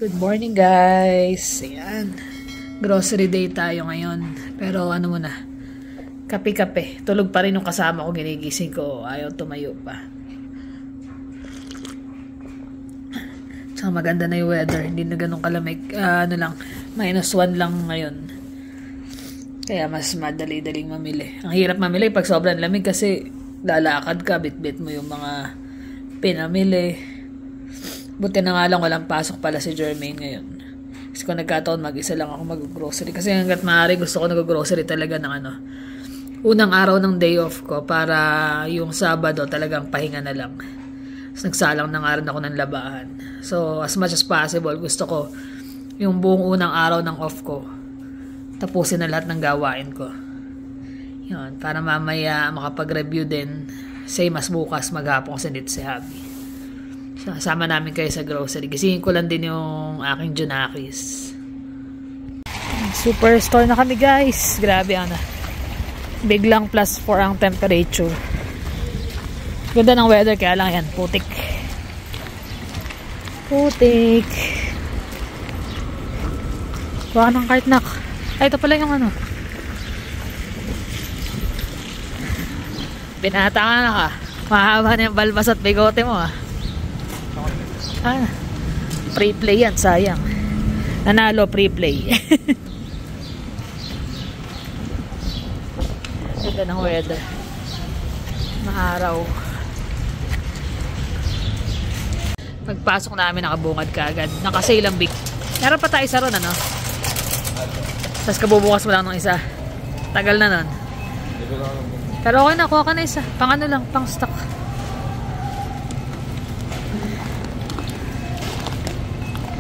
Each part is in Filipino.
Good morning guys. Ayan. Grocery day tayo ngayon. Pero ano muna. Kape-kape. Tulog pa rin yung kasama ko. Ginigising ko. Ayaw tumayo pa. Tsaka maganda na yung weather. Hindi na ganun kalamig. Ano lang. -1 lang ngayon. Kaya mas madali-daling mamili. Ang hirap mamili pag sobrang lamig kasi lalakad ka. Bit-bit mo yung mga pinamili. Buti na nga lang walang pasok pala si Jermaine ngayon. Kasi kung nagkataon mag-isa lang ako mag-grocery. Kasi hanggat maaari gusto ko nag-grocery talaga ng unang araw ng day off ko para yung Sabado talagang pahinga na lang. Tapos nagsalang na nga rin ako ng labahan. So as much as possible gusto ko yung buong unang araw ng off ko tapusin na lahat ng gawain ko. Yun, para mamaya makapag-review din same as bukas maghapon kasi dito si Habi. Kasama namin kayo sa grocery. Gisingin ko lang din yung aking Junakis. Superstore na kami guys. Grabe biglang +4 ang temperature. Ganda ng weather kaya lang yan. Putik. Putik. Baka ng kartnak. Ay ito pala yung Binata ka na ka. Mahaba na yung balbas at bigote mo pre-play yan, sayang. Nanalo pre-play. Ganda ng weather. Maaraw. Pagpasok namin nakabungad ka agad. Nakasale ang big. Meron pa tayo isa ron Tapos kabubukas mo lang ng isa. Tagal na nun. Pero okay na, kuha ka na isa. Pang lang, pang stock.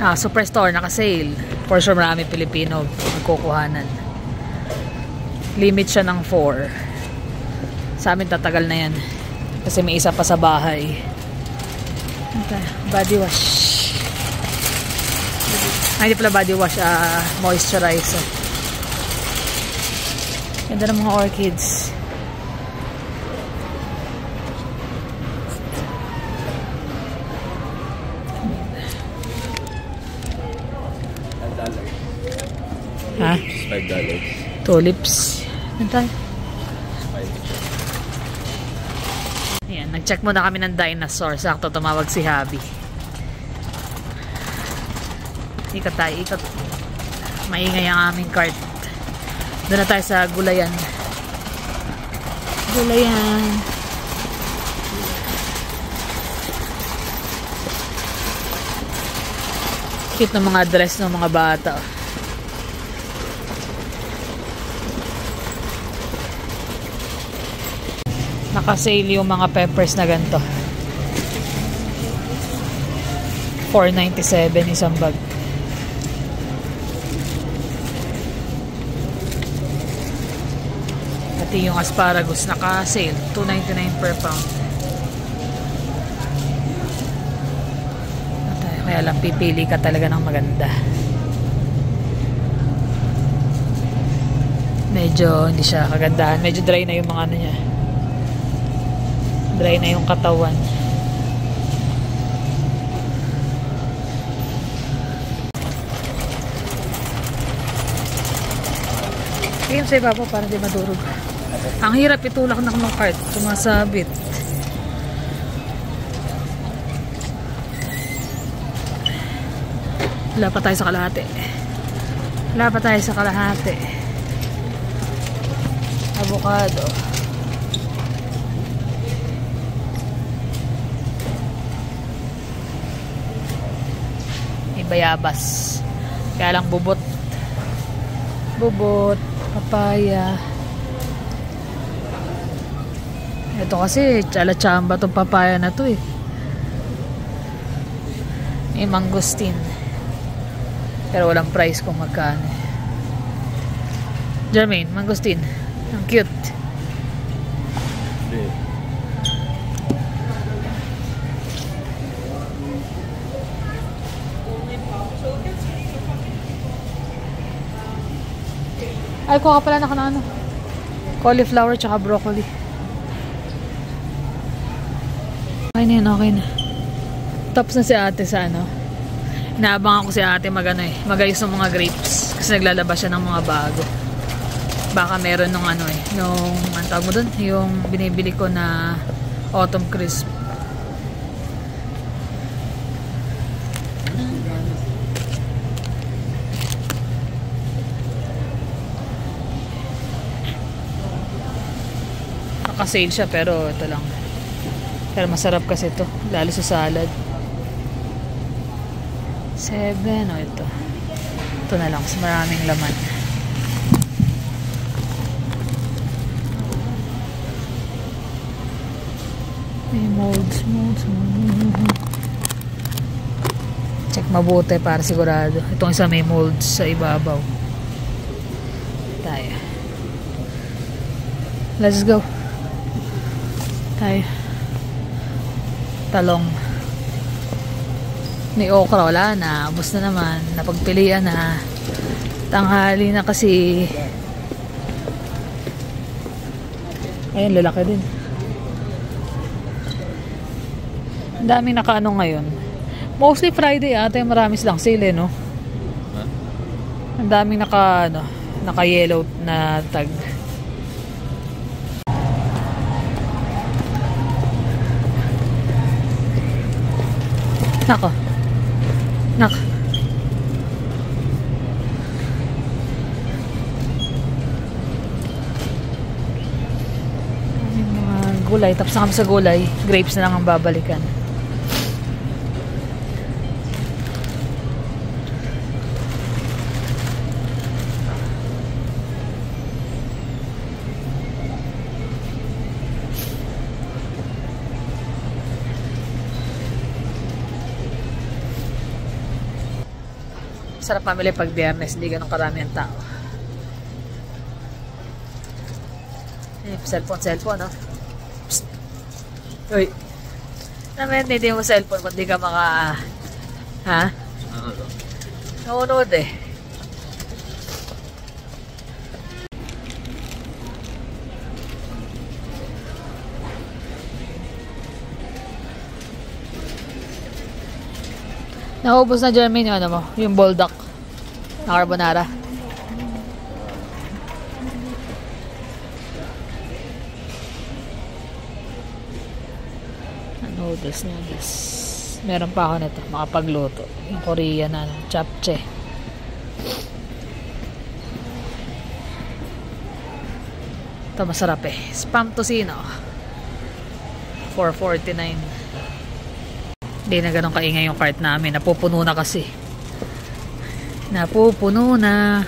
Superstore, naka-sale. For sure marami Pilipino magkukuhanan. Limit siya ng 4. Sa amin tatagal na yan. Kasi may isa pa sa bahay. Okay. Body wash. Hindi pala body wash, moisturizer. Ganda ng mga orchids. $5. Tulips. Ayan, nag-check muna kami ng dinosaur. Sakto tumawag si Habi. Ikot tayo, ikot. Maingay ang aming cart. Doon na tayo sa gulayan. Gulayan. Cute ng mga dress ng mga bata. Naka-sale yung mga peppers na ganito. $4.97 isang bag. Pati yung asparagus naka-sale. $2.99 per pound. Kaya lang pipili ka talaga ng maganda. Medyo hindi siya kagandahan. Medyo dry na yung mga niya. Dry na yung katawan. Tingin sa ibabaw para di madurog. Ang hirap itulak ng cart. Sumasabit. Wala pa tayo sa kalahati. Wala pa tayo sa kalahati. Avocado. Bayabas. Kaya lang bubot. Bubot. Papaya. Ito kasi chala-chamba tong papaya na to May mangosteen. Pero walang price kung magkano. Jermaine, mangosteen. Ang cute. Ay, kuha ka pala na cauliflower tsaka broccoli. Okay na yun, okay na. Tapos na si ate sa Inaabangan ko si ate magayos ng mga grapes. Kasi naglalabas siya ng mga bago. Baka meron nung nung, ang tawag mo dun? Yung binibili ko na autumn crisp. Naka-sale siya pero ito lang. Pero masarap kasi ito. Lalo sa salad. 7 ito. Ito na lang. Mas maraming laman. May molds. Check mabuti para sigurado. Itong isa may molds sa ibabaw. Tayo. Let's go. Tayo. Talong. May okra, wala na. Ubus na naman. Napagpilian na. Tanghali na kasi. Ayun, lalaki din. Ang daming nakaano ngayon. Mostly Friday ata yung marami silang sale no? Ang daming naka yellow na tag. Nako. Mga gulay. Tapos na kami sa gulay. Grapes na lang ang babalikan. Sarap mamili pag Biyernes, hindi ganun karami ang tao. Cellphone, no? Psst. Uy. Naman, hindi mo cellphone, kung di ka ha? Naunod eh. Naubos na Jermaine yung yung bulldog na carbonara. Noodles. Meron pa ako nito, makapagluto. Yung Korean japchae. Ito masarap eh. Spam tocino. $4.49. Hindi na ganun kaingay yung cart namin. Napupuno na kasi. Napupuno na.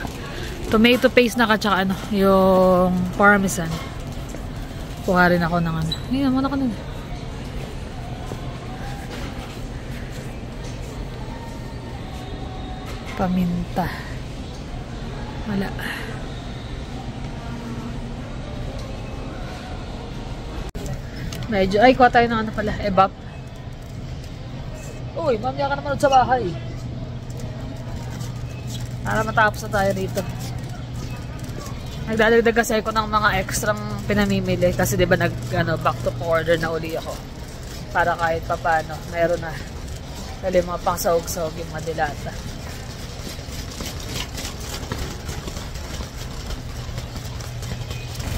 Tomato paste na tsaka yung parmesan. Kuha rin ako ng Hindi naman ako paminta. Wala. Medyo, kuha tayo ng ebap. Uy, mamaya ka naman sa bahay. Para matapos na tayo dito. Nagdadagdag kasi ako ng mga extrang pinamimili. Kasi diba back to order na uli ako. Para kahit papano, meron na. Dali mga pang sahog-sahog yung mga dilata.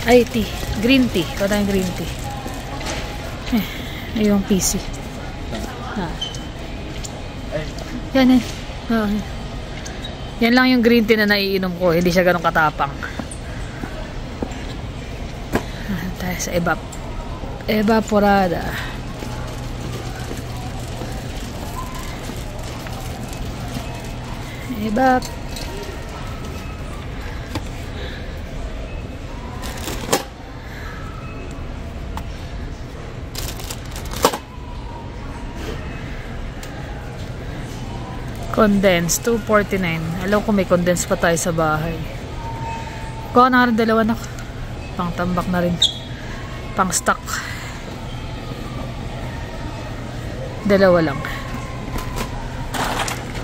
Ay, tea. Green tea. Ito tayong green tea. Yung PC. Yan eh. Yan lang yung green tea na naiinom ko. Hindi siya ganun katapang. Tayo sa evaporada. Condense, $2.49. Alam ko may condense pa tayo sa bahay. Kuha na rin dalawa na. Pang tambak na rin. Pang stock. Dalawa lang.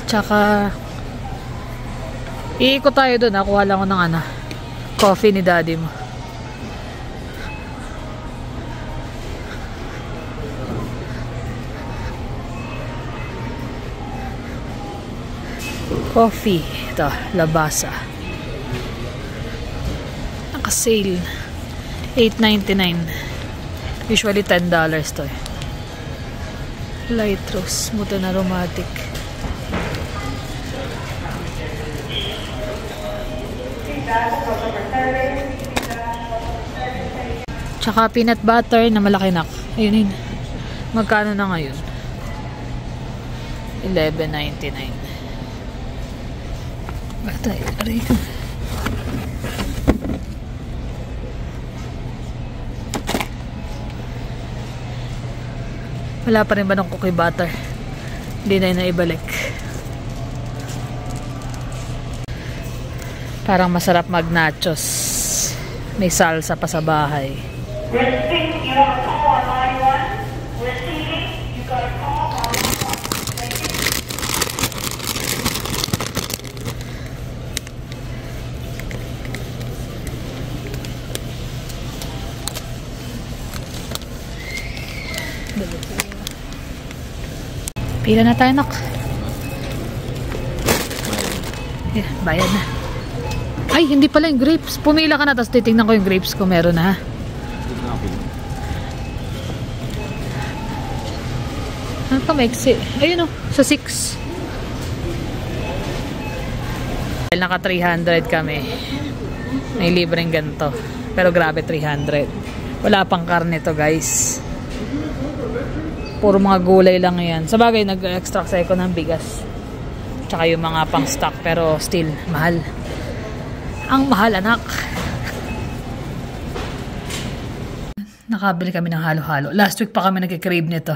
Tsaka iikot tayo doon. Kuha lang ko ng coffee ni daddy mo. Coffee. Ito, Labasa. Naka-sale. $8.99. Usually $10 to eh. Light rose. Smooth and aromatic. Tsaka peanut butter na malaki nak. Ayun yun. Magkano na ngayon? $11.99. Bata, aray ko. Wala pa rin ba ng cookie butter? Hindi na yun naibalik. Parang masarap mag nachos. May salsa pa sa bahay. Receiving, you have a call on line 1. Receiving, you got a call on line 1. Thank you. Pila na tayo, nak. Yeah, bayad na. Ay, hindi pala yung grapes. Pumila ka na, tapos titignan ko yung grapes ko. Meron na, ha? Ano ka, maiksi? Ayun o, sa 6. Naka 300 kami. May libreng ganito. Pero grabe, 300. Wala pang karne to, guys. Puro mga gulay lang yan. Sa bagay, nag-extract ako ng bigas. Tsaka yung mga pang-stock. Pero still, mahal. Ang mahal, anak. Nakabili kami ng halo-halo. Last week pa kami nag-crave nito.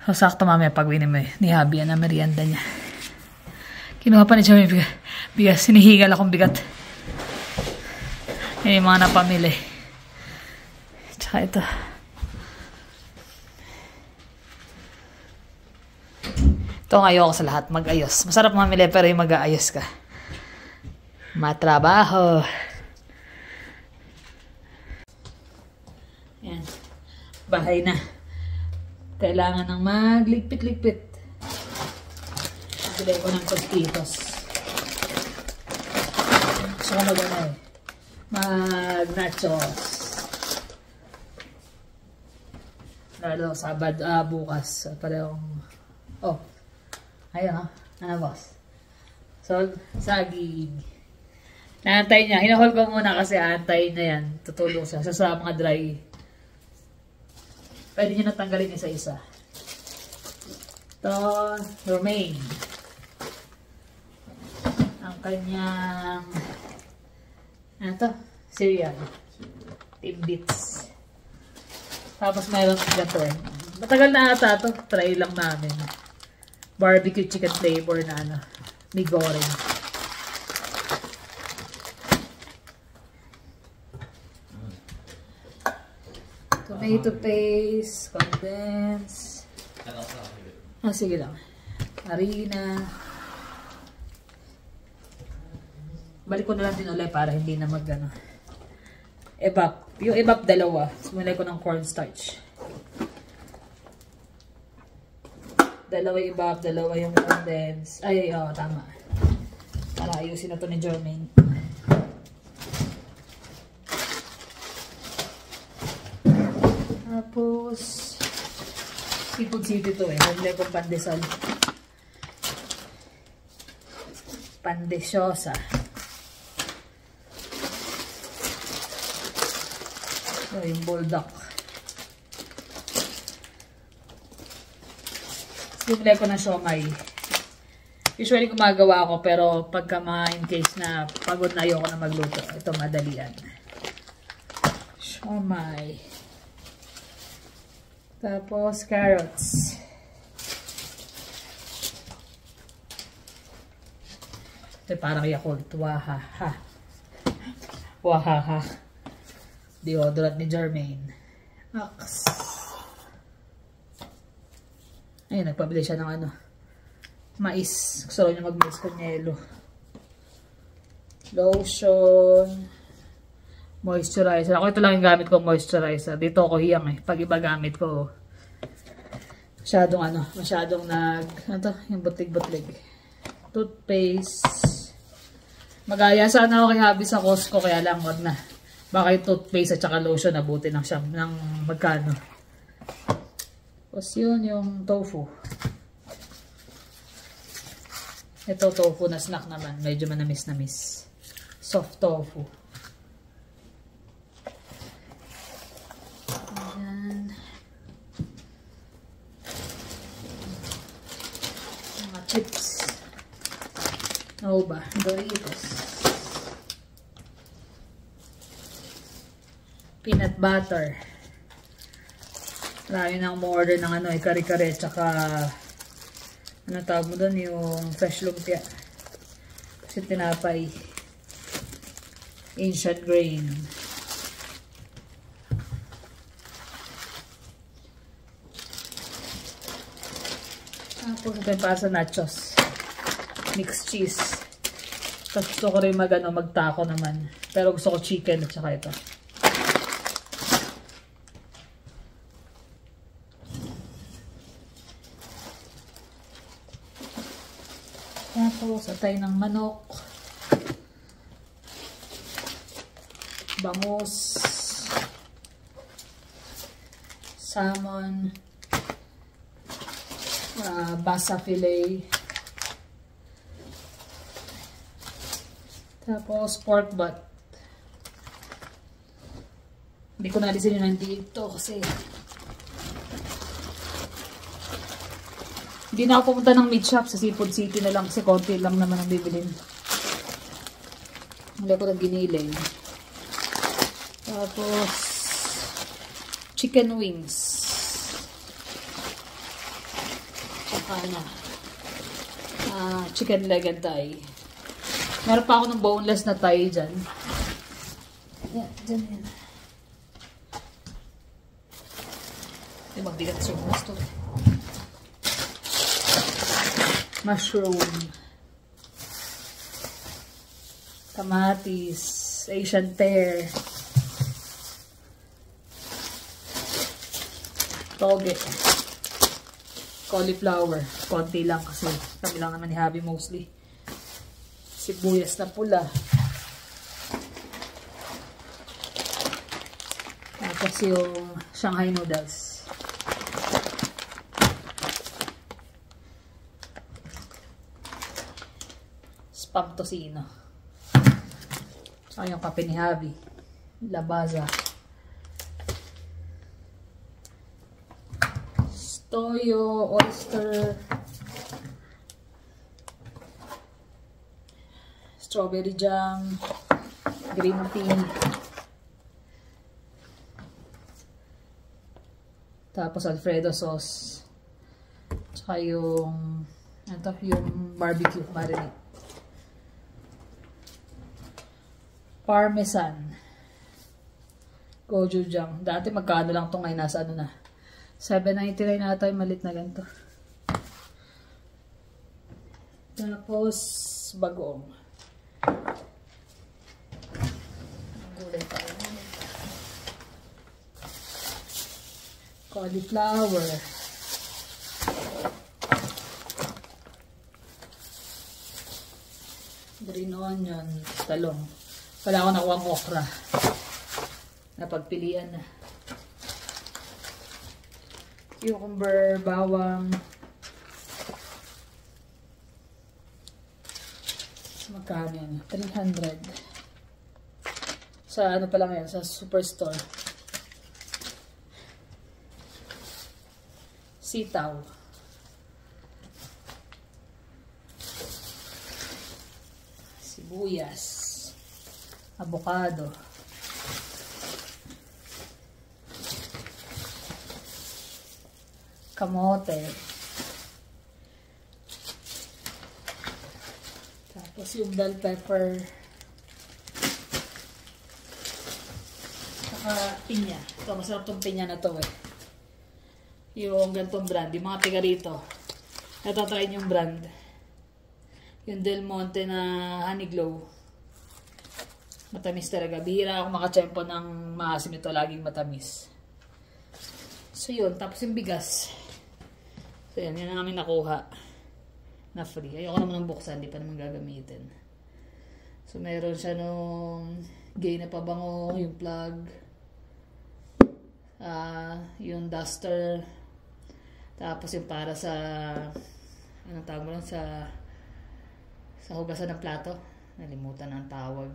So, sakto mamaya pag-win ni Habi na merienda niya. Kinuha pa ni siya may bigas. Sinihigal akong bigat. Yan yung mga napamili. Tsaka ito. Ito ang ayoko sa lahat, mag-ayos. Masarap mamili pero yung mag-aayos ka. Matrabaho. Yan. Bahay na. Kailangan ng magligpit-ligpit. Bili ko ng tostitos. Gusto ko mag-nachos. Lalo, bukas. Parehong... Oh. Ayun, ano boss? So, saging. Naantay niya. Hinahol ko muna kasi aantayin na yan. Tutulong siya. Sa mga dry. Pwede niya natanggalin isa-isa. Ito, romaine. Ang kanyang ano to? Cereal. Timbits. Tapos mayroon gato. Matagal na ata ito. Try lang namin. Barbecue chicken flavor na ano. May goreng. Tomato paste. Condense. Sige lang. Harina. Balik ko na lang din ulit para hindi na mag-ano. Evap. Yung evap dalawa. Sumulay ko ng cornstarch. Dalawa yung evap, dalawa yung condense. Ay, tama. Para ayusin na to ni Jermaine. Tapos, seafood city to eh. Sumulay ko pandesal. Pandesyosa. So, yung bulldog. Bumili ko ng siomay. Usually gumagawa ako pero pagka in case na pagod na ayoko na magluto. Ito madalian. Siomay. Tapos carrots. Ito parang Yakult. Wahaha. Wahaha. Deodorant ni Jermaine. Ax. Ayun, nagpabili siya ng ano. Mais. Gusto rin niya mag-mais con yelo. Lotion. Moisturizer. Ako ito lang yung gamit ko, moisturizer. Dito ako hiyang eh. Pag iba gamit ko, masyadong ano, masyadong ano to, yung butlig-butlig. toothpaste. Magaya sana ako kay Habi sa Costco, kaya lang wag na. Baka yung toothpaste at saka lotion abutin ng siyam ng magkano. Tapos yun yung tofu. Ito tofu na snack naman. Medyo manamis-namis. Soft tofu. Ayan. Mga chips. Ano ba? Doritos. Peanut butter. Marami na umorder ng ano, kare-kare, tsaka ano tawag mo doon, yung fresh lumpia. Kasi tinapay. Ancient grain. Tapos ito yung para sa nachos. Mixed cheese. Tapos gusto ko rin magtaco naman. Pero gusto ko chicken at saka ito. Tapos atay ng manok. Bangus. Salmon. Basa fillet. Tapos pork butt. Hindi ko nalisin yun nandito kasi hindi na ako pumunta ng meat shop sa Seafood City na lang kasi konti lang naman ang bibilin. Hindi ko na giniling. Tapos chicken wings. Tsaka na chicken leg and thigh. Meron pa ako ng boneless na thigh dyan. Yan, dyan yan. Ay, magbigat siya. Gusto. Mushroom. Kamatis. Asian pear. Toge. Cauliflower. Konti lang kasi kami lang naman ni Habi mostly. Sibuyas na pula. Tapos yung Shanghai noodles. Spam tocino. Saka yung kape ni Habi. Labaza. Toyo, oyster. Strawberry jam, green tea, tapos Alfredo sauce, tsaka yung barbecue marinade, parmesan, gochujang. Dati magkano lang ito, ngayon nasa ano na, $7.99 na ito, yung malit na ganito. Tapos bagoong. Gulay pa rin. Cauliflower. Green onion. Talong. Wala ako nakuha ang okra. Napagpilian na. Cucumber, bawang. Magkano yan? 300. Sa ano pa lang yan? Sa superstore. Sitaw. Sibuyas. Avocado. Kamote. Tapos yung bell pepper. Saka pinya. Ito, masarap tong pinya na to eh. Yung gantong brand. Yung mga tiga rito. Ito, try yung brand. Yung Del Monte na Honey Glow. Matamis talaga. Bihira ako makatsempo ng maasim ito. Laging matamis. So yun. Tapos yung bigas. So yan. Yan ang namin nakuha. na free. Ayoko naman ng buksan, hindi pa naman gagamitin. So, meron siya nung gay na pabango, yung plug, yung duster, tapos yung para sa, anong tawag mo lang, sa hugasan ng plato. Nalimutan ang tawag.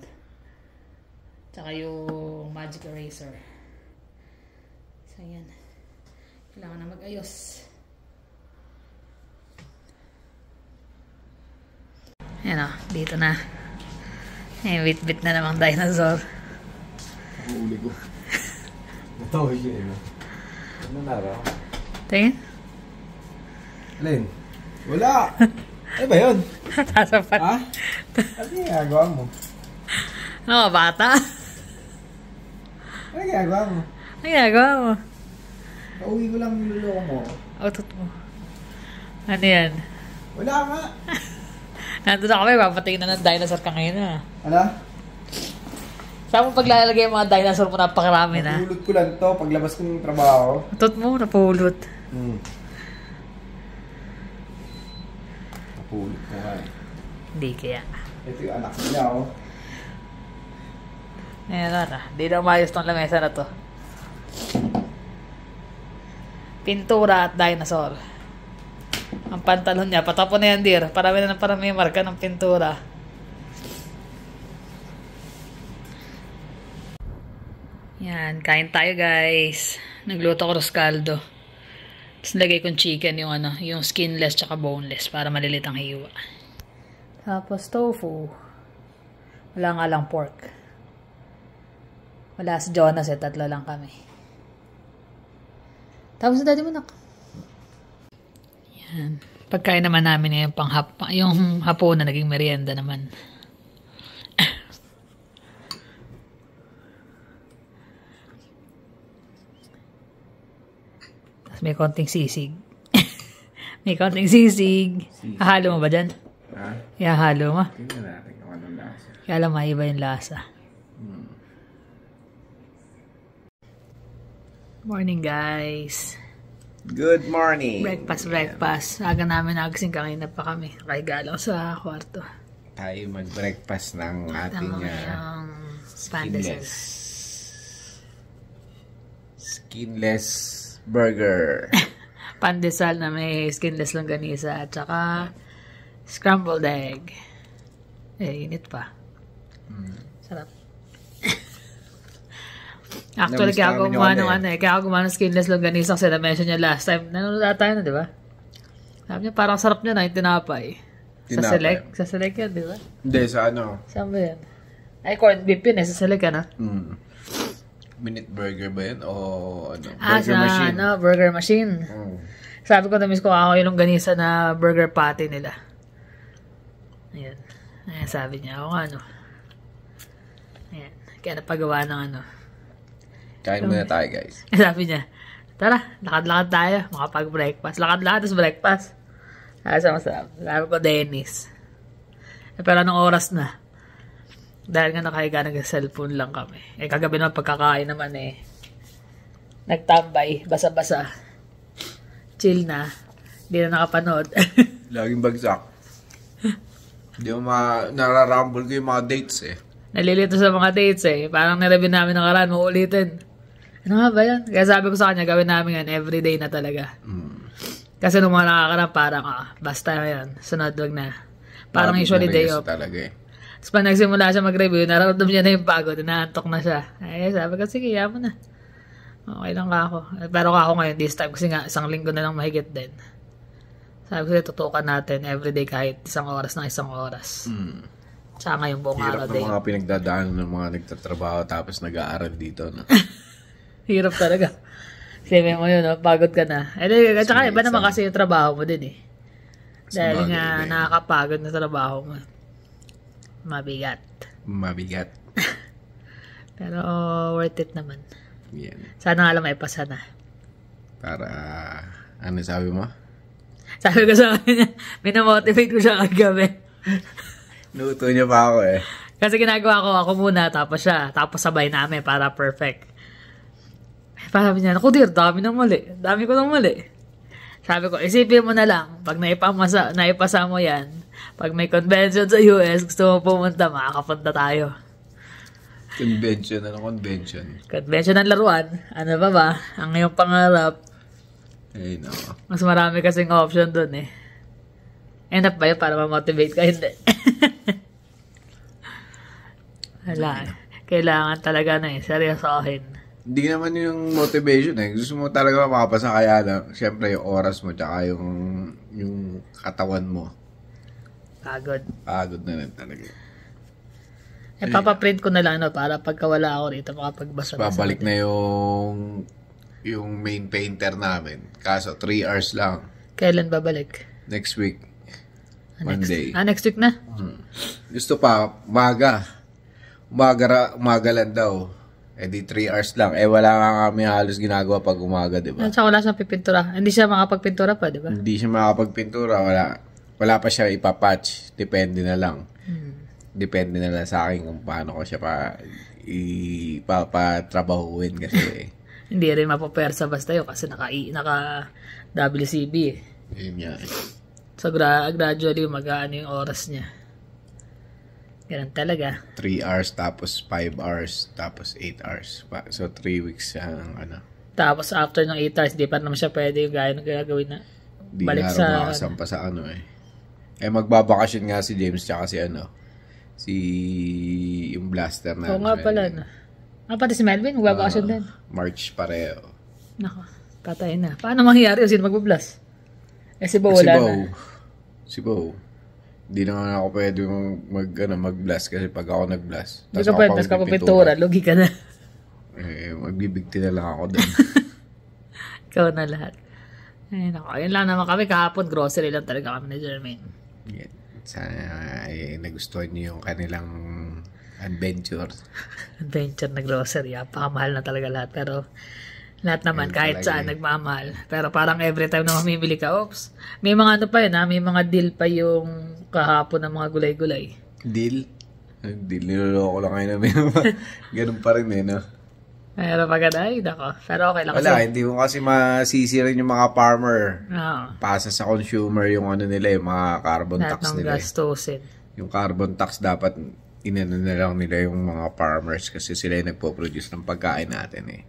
Tsaka yung magic eraser. So, yan. Kailangan na mag-ayos. Yan o, dito na. May bit-bit na namang dinosaur. Uli ko. Natawag siya eh. Ano naraw? Tingin? Alin? Wala! Ano ba yun? Sasapat. Ha? Ano ginagawa mo? Ano ka, bata? Ano ginagawa mo? Ano ginagawa mo? Pauwi ko lang yung luloko mo. Autot mo. Ano yan? Wala nga! Nandun na kami, papatingin na ng dinosaur ka ngayon na. Ano? Saan mo paglalagay yung mga dinosaur mo, napakarami na. Napulot ko lang to paglabas ko ng trabaho. Autot mo, napulot. Napulot ko nga eh. Hindi kaya. Ito yung anak niya oh. Ayan na. Di na umayos tong lamesa na to. Pintura at dinosaur. Ang pantalon niya, patapon na yan, dear. Parami na parami yung marka ng pintura. Yan, kain tayo guys. Nagluto ko ros caldo. Tapos nilagay kong chicken, yung skinless tsaka boneless para malilit ang hiwa. Tapos tofu. Wala nga lang pork. Wala si Jonas eh, tatlo lang kami. Tapos na daddy mo nak. Yan. Pagkain naman namin yung hapon na naging merienda naman. Tapos may konting sisig. May konting sisig. Hahalo mo ba dyan? Ha? Ihahalo mo. Tingnan natin kung anong lasa. Kaya lang maiba yung lasa. Morning guys. Good morning! Breakfast. Aga namin nagising kanina pa kami. Kaya lang sa kwarto. Tayo mag-breakfast ng ating skinless burger. Pandesal na may skinless longganisa at saka scrambled egg. Init pa. Sarap. Actually, kaya ako gumawa ng skinless longganisa kasi na-mention niya last time. Nanonood tayo na, di ba? Sabi niya, parang sarap niya na yung tinapay. Sa Select yan, di ba? Hindi, sa ano? Saan ba yan? Ay, corned beef yun eh, sa Select yan, ha? Minute burger ba yun? O ano? Burger machine? Burger machine. Sabi ko, na-miss ko ako yung longganisa na burger patty nila. Ayan. Ayan, sabi niya, ako ano. Ayan. Kaya napagawa ng ano. Kain muna tayo, guys. Sabi niya, tara, lakad-lakad tayo. Makapag-breakfast. Lakad-lakad, tapos breakfast. Masarap. Sabi ko, Dennis. Pero anong oras na? Dahil nga nakahiga, nag-cellphone lang kami. Kagabi naman pagkakain naman nagtambay, basa-basa. Chill na. Hindi na nakapanood. Laging bagsak. Hindi mo nararumble ko yung mga dates Nalilito sa mga dates Parang nireview namin ng karan, uulitin. Ano nga ba yan? Kaya sabi ko sa kanya, gawin namin yan everyday na talaga. Kasi nung mga nakakarap, parang basta yan. Sunod, wag na. Parang usually day off. Talaga Tapos pag nagsimula siya mag-review, nararamdam niya na yung pagod, inaantok na siya. Sabi ko, sige, mo na. Okay lang ako. Pero ako ngayon, this time, kasi nga, 1 linggo na lang mahigit din. Sabi ko, tutukan natin everyday kahit 1 oras ng 1 oras. Tsaka ngayong buong araw day. Hirap ng mga pinagdadaanan ng mga nagtatrabaho tapos nag-aaral dito. No? Hirap talaga. Sabi mo yun, pagod ka na. Tsaka iba naman kasi yung trabaho mo din Dahil nga nakakapagod na trabaho mo. Mabigat. Pero worth it naman. Yan. Sana nga lang may pasa na. Para, ano sabi mo? Sabi ko sa kanya, minamotivate ko siya kagabi. Nuto niya pa ako Kasi ginagawa ko ako muna, tapos siya. Tapos sabay namin para perfect. Sabi niya, naku dear, dami ko ng mali. Sabi ko, isipin mo na lang, pag naipasa mo yan, pag may convention sa US, gusto mo pumunta, makakapunta tayo. Convention, ano convention? Convention ng laruan, ano ba ba? Ang iyong pangarap. Ay, no. Mas marami kasing option dun eh. Enough ba yun para ma-motivate ka? Hindi. Wala. Kailangan talaga seryosohin. Hindi naman yung motivation eh. Gusto mo talaga makapasa kaya lang. Siyempre yung oras mo tsaka yung katawan mo. Pagod. Pagod na rin talaga. Papaprint ko na lang para pagka wala ako rito makapagbasa na. Babalik na yung main painter namin. Kaso 3 hours lang. Kailan babalik? Next week. Monday. Next week na? Gusto pa, umaga lang daw. Di 3 hours lang. Wala nga kami halos ginagawa pag umaga, di ba? At saka wala siyang pipintura. Hindi siya makapagpintura pa, di ba? Hindi siya makapagpintura. Wala pa siya ipapatch. Depende na lang. Depende na lang sa akin kung paano ko siya ipapatrabahuin kasi. Hindi rin mapapersa basta yun kasi naka WCB eh. Yun nga. So gradually mag-aano yung oras niya. Ganun talaga. 3 hours, tapos 5 hours, tapos 8 hours. So, 3 weeks ang Tapos, after ng 8 hours, di pa naman siya pwede yung gaya ng gagawin na balik sa... Di na sa magbabakasyon nga si James tsaka si yung blaster na. Oo nga pala. Pati si Melvin, magbabakasyon din. March pareho. Nako, patay na. Paano mangyayari yun? Sino magbablast? Si Bo wala na. Si Bo. Hindi na nga ako pwede mag-blast kasi pag ako nag-blast. Hindi ka pwede, tapos ka papintura, lugi ka na. Magbibigti na lang ako doon. Ikaw na lahat. Ay, nako. Ayun lang naman kami. Kahapon, grocery lang talaga kami ni Jermaine. Yeah. Sana nagustuhan niyo yung kanilang adventure. Adventure na grocery. Pakamahal na talaga lahat. Pero lahat naman, kahit saan, nagmamahal. Pero parang every time na mamimili ka, may mga may mga deal pa yung kahapon ng mga gulay-gulay. Deal? Deal, niloloko lang kayo namin. Ganun pa rin no? Pero nako. Pero okay lang. Wala, hindi mo kasi masisi rin yung mga farmer. Pasa sa consumer yung nila, yung mga carbon lahat tax ng nila. gastusin. Yung carbon tax dapat inano na lang nila yung mga farmers kasi sila yung nagpo-produce ng pagkain natin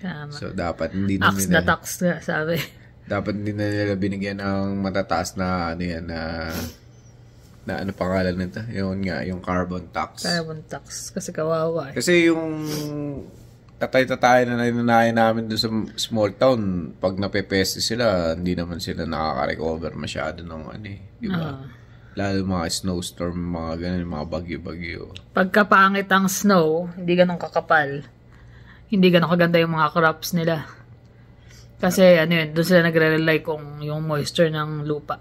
Tama. So, dapat hindi na tax nila... na tax nga, sabi. Dapat hindi na nila binigyan ng matataas na na ano pangalan nito? Yun nga, yung carbon tax. Carbon tax. Kasi kawawa Kasi yung tatay-tatay na nananayan namin doon sa small town, pag napepeste sila, hindi naman sila nakaka-recover masyado ng di ba? Lalo mga snowstorm, mga ganun, mga bagyo-bagyo. Pagkapangit ang snow, hindi ganun kakapal. Hindi ganun kaganda yung mga crops nila. Kasi doon sila nagre-rely kung yung moisture ng lupa.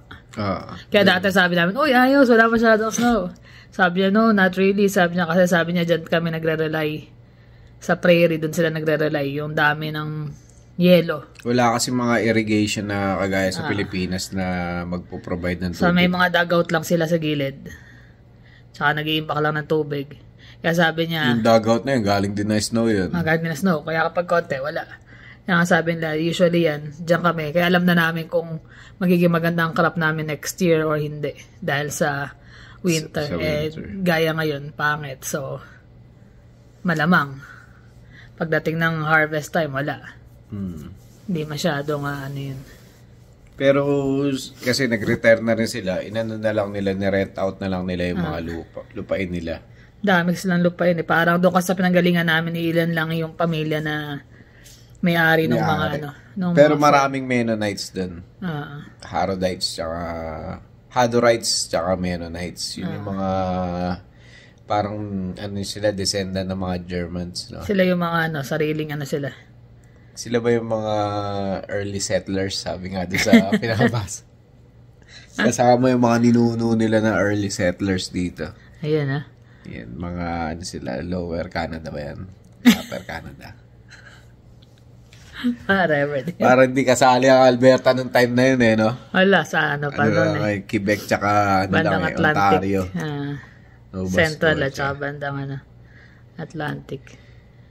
Kaya dati sabi namin, ayos, wala masyadong snow. Sabi niya, no, not really. Sabi niya, kasi sabi niya, dyan kami nagre-rely. Sa prairie, doon sila nagre-rely. Yung dami ng yelo. Wala kasi mga irrigation na kagaya sa Pilipinas na magpo-provide ng tubig. So may mga dugout lang sila sa gilid. Tsaka nag-iimbak lang ng tubig. Kaya sabi niya... Yung dugout na yun, galing din na snow yun. Galing din na snow. Kaya kapag konti, wala. Kaya nga sabi nila, usually yan, dyan kami. Kaya alam na namin kung magiging maganda ang crop namin next year or hindi. Dahil sa winter. Sa winter. Gaya ngayon, pangit. So, malamang. Pagdating ng harvest time, wala. Hindi masyadong yun. Pero kasi nag-retire na rin sila, inano na lang nila, ni-rent out na lang nila yung mga lupain nila. Dami silang lupain Parang doon kasi sa pinanggalingan namin, ilan lang yung pamilya na may-ari ng mga Pero maraming Mennonites doon. Hadorites tsaka Mennonites. Yun yung mga parang sila descendant ng mga Germans, no? Sila yung mga sariling sila. Sila ba yung mga early settlers, sabi nga doon sa pinakabasa. Kasama yung mga ninuno nila na early settlers dito. Ayan Yan, mga sila, Lower Canada ba yan? Upper Canada. Parang hindi kasali ang Alberta nung time na yun no? Wala, sa pa doon Quebec tsaka bandang Atlantic. Ontario. Central at saka bandang Atlantic.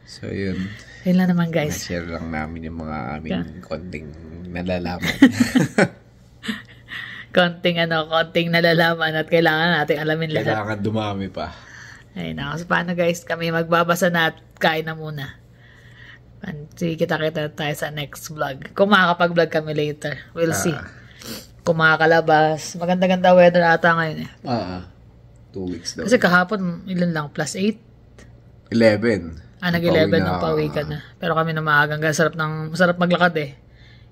So, yun. Yun lang naman, guys. Na-share lang namin yung mga aming konting nalalaman. konting nalalaman at kailangan natin alamin lahat. Kailangan dumami pa. Ayun na. So, paano guys? Kami magbabasa na at kain na muna. Sige, kita-kita tayo sa next vlog. Kung makakapag-vlog kami later. We'll see. Kung makakalabas. Maganda-ganda weather ata ngayon eh. 2 weeks daw. Kasi kahapon, ilan lang? +8? 11. Nag-11 nung pauwi ka na. Pero kami na maagang. Masarap maglakad eh.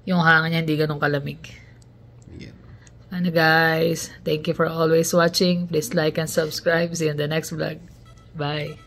Yung hangin niya hindi ganun kalamig. Yeah. Ano guys, thank you for always watching. Please like and subscribe. See you in the next vlog. Bye.